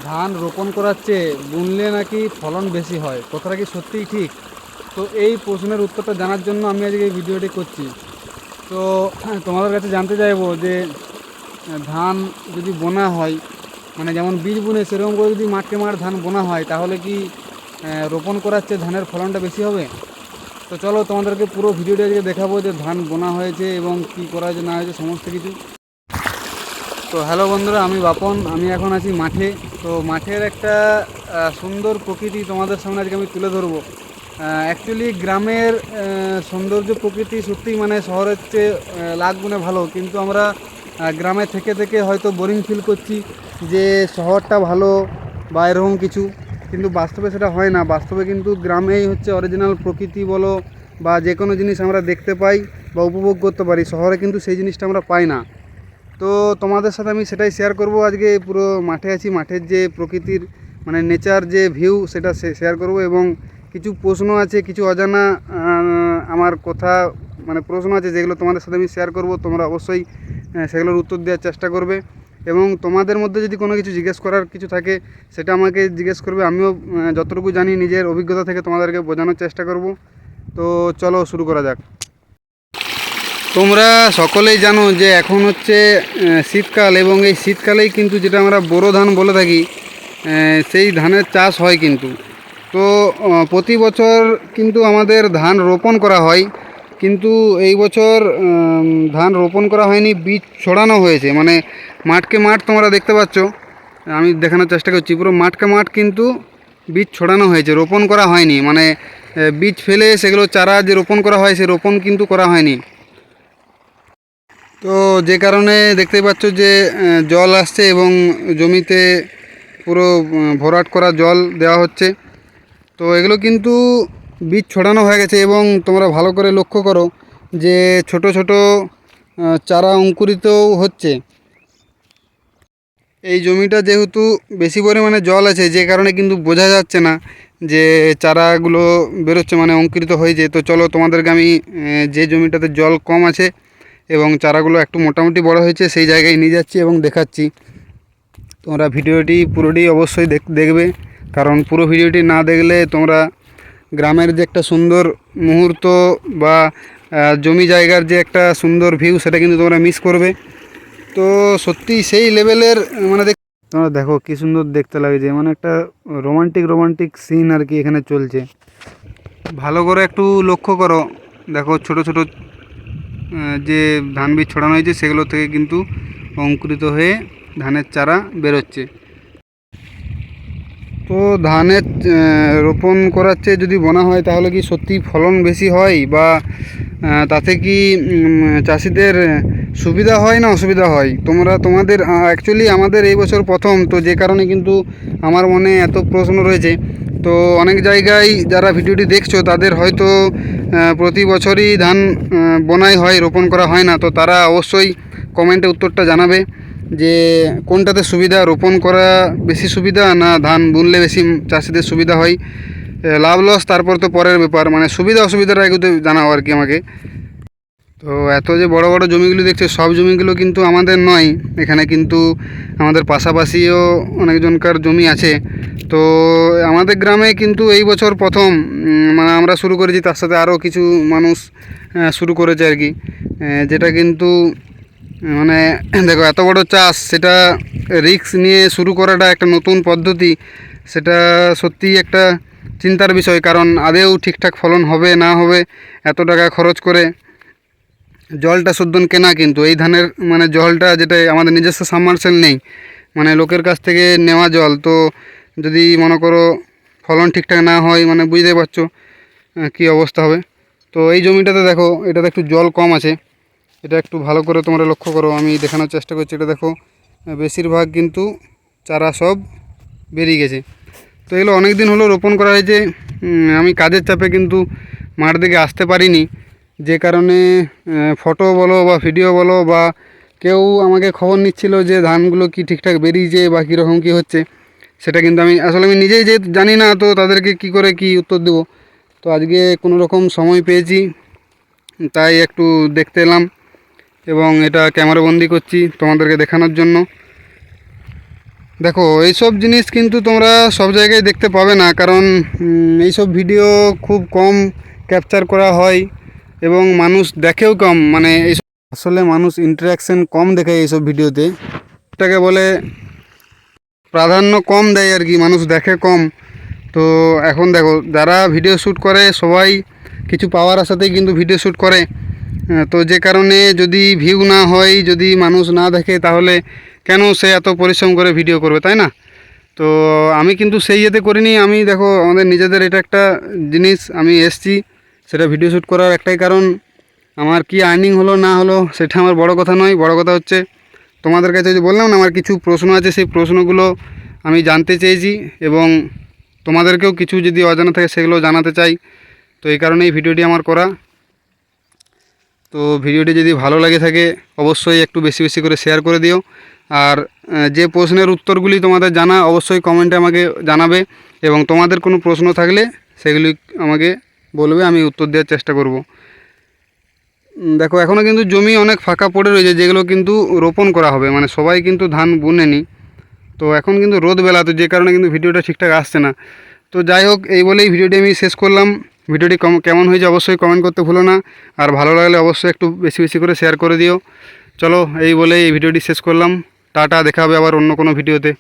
ধান রোপণ করার চেয়ে বুনলে নাকি ফলন বেশি হয়, কথাটা কি সত্যিই ঠিক? তো এই প্রশ্নের উত্তরটা জানার জন্য আমি আজকে এই ভিডিওটি করছি। তো তোমাদের কাছে জানতে চাইবো যে ধান যদি বোনা হয়, মানে যেমন বীজ বুনে সেরকম করে যদি মাঠকে মাঠ ধান বোনা হয়, তাহলে কি রোপণ করার চেয়ে ধানের ফলনটা বেশি হবে? তো চলো তোমাদেরকে পুরো ভিডিওটি আজকে দেখাবো যে ধান বোনা হয়েছে এবং কি করা হয়েছে না হয়েছে সমস্ত কিছু। তো হ্যালো বন্ধুরা, আমি বাপন, আমি এখন আছি মাঠে। তো মাঠের একটা সুন্দর প্রকৃতি তোমাদের সামনে আজকে আমি তুলে ধরবো। অ্যাকচুয়ালি গ্রামের সৌন্দর্য প্রকৃতি সত্যিই মানে শহরের চেয়ে লাখ গুণে ভালো, কিন্তু আমরা গ্রামে থেকে থেকে হয়তো বোরিং ফিল করছি যে শহরটা ভালো বা এরকম কিছু, কিন্তু বাস্তবে সেটা হয় না। বাস্তবে কিন্তু গ্রামেই হচ্ছে অরিজিনাল প্রকৃতি বলো বা যে কোনো জিনিস আমরা দেখতে পাই বা উপভোগ করতে পারি, শহরে কিন্তু সেই জিনিসটা আমরা পাই না। তো তোমাদের সাথে আমি সেটাই শেয়ার করব আজকে। পুরো মাঠে আছি, মাঠের যে প্রকৃতির মানে নেচার যে ভিউ সেটা শেয়ার করব, এবং কিছু প্রশ্ন আছে, কিছু অজানা আমার কথা মানে প্রশ্ন আছে যেগুলো তোমাদের সাথে আমি শেয়ার করব। তোমরা অবশ্যই সেগুলোর উত্তর দেওয়ার চেষ্টা করবে, এবং তোমাদের মধ্যে যদি কোনো কিছু জিজ্ঞেস করার কিছু থাকে সেটা আমাকে জিজ্ঞেস করবে। আমিও যতটুকু জানি নিজের অভিজ্ঞতা থেকে তোমাদেরকে বোঝানোর চেষ্টা করব। তো চলো শুরু করা যাক। তোমরা সকলেই জানো যে এখন হচ্ছে শীতকাল, এবং এই শীতকালেই কিন্তু যেটা আমরা বোরো ধান বলে থাকি সেই ধানের চাষ হয় কিন্তু। তো প্রতি বছর কিন্তু আমাদের ধান রোপণ করা হয়, কিন্তু এই বছর ধান রোপণ করা হয়নি, বীজ ছড়ানো হয়েছে। মানে মাঠকে মাঠ তোমরা দেখতে পাচ্ছ, আমি দেখানোর চেষ্টা করছি, পুরো মাঠকে মাঠ কিন্তু বীজ ছড়ানো হয়েছে, রোপণ করা হয়নি। মানে বীজ ফেলে সেগুলো চারা যে রোপণ করা হয় সে রোপণ কিন্তু করা হয়নি। তো যে কারণে দেখতেই পাচ্ছ যে জল আসছে এবং জমিতে পুরো ভরাট করা জল দেওয়া হচ্ছে। তো এগুলো কিন্তু বীজ ছড়ানো হয়ে গেছে, এবং তোমরা ভালো করে লক্ষ্য করো যে ছোট ছোট চারা অঙ্কুরিতও হচ্ছে। এই জমিটা যেহেতু বেশি পরিমাণে জল আছে, যে কারণে কিন্তু বোঝা যাচ্ছে না যে চারাগুলো বেরোচ্ছে মানে অঙ্কুরিত হয়েছে। তো চলো তোমাদেরকে আমি যে জমিটাতে জল কম আছে এবং চারাগুলো একটু মোটামুটি বড় হয়েছে সেই জায়গায় নিয়ে যাচ্ছি এবং দেখাচ্ছি। তোমরা ভিডিওটি পুরোটি অবশ্যই দেখবে, কারণ পুরো ভিডিওটি না দেখলে তোমরা গ্রামের যে একটা সুন্দর মুহূর্ত বা জমি জায়গার যে একটা সুন্দর ভিউ সেটা কিন্তু তোমরা মিস করবে। তো সত্যি সেই লেভেলের মানে তোমরা দেখো কী সুন্দর দেখতে লাগছে, মানে একটা রোমান্টিক সিন আর কি এখানে চলছে। ভালো করে একটু লক্ষ্য করো, দেখো ছোট ছোট যে ধান বীজ ছড়ানো হয়েছে সেগুলো থেকে কিন্তু অঙ্কুরিত হয়ে ধানের চারা বেরোচ্ছে। তো ধানের রোপণ করার চেয়ে যদি বোনা হয় তাহলে কি সত্যি ফলন বেশি হয়, বা তাতে কি চাষিদের সুবিধা হয় না অসুবিধা হয়? তোমাদের অ্যাকচুয়ালি আমাদের এই বছর প্রথম, তো যে কারণে কিন্তু আমার মনে এত প্রশ্ন রয়েছে। তো অনেক জায়গায় যারা ভিডিওটি দেখছো তাদের হয়তো প্রতি বছরই ধান বোনাই হয়, রোপণ করা হয় না। তো তারা অবশ্যই কমেন্টে উত্তরটা জানাবে যে কোনটাতে সুবিধা, রোপণ করা বেশি সুবিধা না ধান বুনলে বেশি চাষিদের সুবিধা হয়। লাভ লস তারপর তো পরের ব্যাপার, মানে সুবিধা অসুবিধাটা এগুলো জানাও আর কি আমাকে। তো এত যে বড় বড় জমিগুলো দেখছে সব জমিগুলো কিন্তু আমাদের নয়, এখানে কিন্তু আমাদের পাশাপাশিও অনেকজনকার জমি আছে। তো আমাদের গ্রামে কিন্তু এই বছর প্রথম মানে আমরা শুরু করেছি, তার সাথে আরও কিছু মানুষ শুরু করেছে আর কি। যেটা কিন্তু মানে দেখো এত বড় চাষ, সেটা রিস্ক নিয়ে শুরু করাটা একটা নতুন পদ্ধতি, সেটা সত্যিই একটা চিন্তার বিষয়। কারণ আদেও ঠিকঠাক ফলন হবে না হবে, এত টাকা খরচ করে জলটা শোধন কেনা, কিন্তু এই ধানের মানে জলটা যেটা আমাদের নিজস্ব সাবমার্সেল নেই, মানে লোকের কাছ থেকে নেওয়া জল। তো যদি মনে করো ফলন ঠিকঠাক না হয়, মানে বুঝতে পারছো কী অবস্থা হবে। তো এই জমিটাতে দেখো, এটাতে একটু জল কম আছে, এটা একটু ভালো করে তোমরা লক্ষ্য করো, আমি দেখানোর চেষ্টা করছি। এটা দেখো বেশিরভাগ কিন্তু চারা সব বেরিয়ে গেছে। তো এগুলো অনেক দিন হলো রোপণ করা হয়েছে, আমি কাজের চাপে কিন্তু মাঠ দিকে আসতে পারিনি, যে কারণে ফটো বলো বা ভিডিও বলো বা কেউ আমাকে খবর নিচ্ছিল যে ধানগুলো কি ঠিকঠাক বেরিয়েছে বা কীরকম কী হচ্ছে, সেটা কিন্তু আমি নিজেই যে জানি না, তো তাদেরকে কি করে কি উত্তর দেবো। তো আজকে কোনো রকম সময় পেয়েছি তাই একটু দেখতে এলাম, এবং এটা ক্যামেরাবন্দি করছি তোমাদেরকে দেখানোর জন্য। দেখো এইসব জিনিস কিন্তু তোমরা সব জায়গায় দেখতে পাবে না, কারণ এইসব ভিডিও খুব কম ক্যাপচার করা হয় এবং মানুষ দেখেও কম, মানে এইসব আসলে মানুষ ইন্টারাকশন কম দেখে এইসব ভিডিওতে, এটাকে বলে প্রাধান্য কম দেয় আর কি, মানুষ দেখে কম। তো এখন দেখো যারা ভিডিও শ্যুট করে সবাই কিছু পাওয়ার আশাতেই কিন্তু ভিডিও শ্যুট করে। তো যে কারণে যদি ভিউ না হয়, যদি মানুষ না দেখে, তাহলে কেন সে এত পরিশ্রম করে ভিডিও করবে, তাই না? তো আমি কিন্তু সেই ইয়েতে করিনি। আমি দেখো আমাদের নিজেদের এটা একটা জিনিস, আমি এসছি সেটা ভিডিও শ্যুট করার একটাই কারণ, আমার কি আর্নিং হলো না হলো সেটা আমার বড় কথা নয়। বড় কথা হচ্ছে তোমাদের কাছে যে বললাম না আমার কিছু প্রশ্ন আছে, সেই প্রশ্নগুলো আমি জানতে চেয়েছি এবং তোমাদেরকেও কিছু যদি অজানা থাকে সেগুলো জানাতে চাই। তো এই কারণেই ভিডিওটি আমার করা। তো ভিডিওটি যদি ভালো লাগে থাকে অবশ্যই একটু বেশি বেশি করে শেয়ার করে দিও। আর যে প্রশ্নের উত্তরগুলি তোমাদের জানা অবশ্যই কমেন্টে আমাকে জানাবে, এবং তোমাদের কোনো প্রশ্ন থাকলে সেগুলি আমাকে বলবে, আমি উত্তর দেওয়ার চেষ্টা করব। দেখো এখনও কিন্তু জমি অনেক ফাঁকা পড়ে রয়েছে, যেগুলো কিন্তু রোপণ করা হবে, মানে সবাই কিন্তু ধান বুনেনি। তো এখন কিন্তু রোদ বেলা, তো যে কারণে কিন্তু ভিডিওটা ঠিকঠাক আসছে না। তো যাই হোক, এই বলেই ভিডিওটি আমি শেষ করলাম। ভিডিওটি কেমন হয়েছে অবশ্যই কমেন্ট করতে ভুলো না, আর ভালো লাগলে অবশ্যই একটু বেশি বেশি করে শেয়ার করে দিও। চলো এই বলেই এই ভিডিওটি শেষ করলাম। টাটা, দেখা হবে আবার অন্য কোনো ভিডিওতে।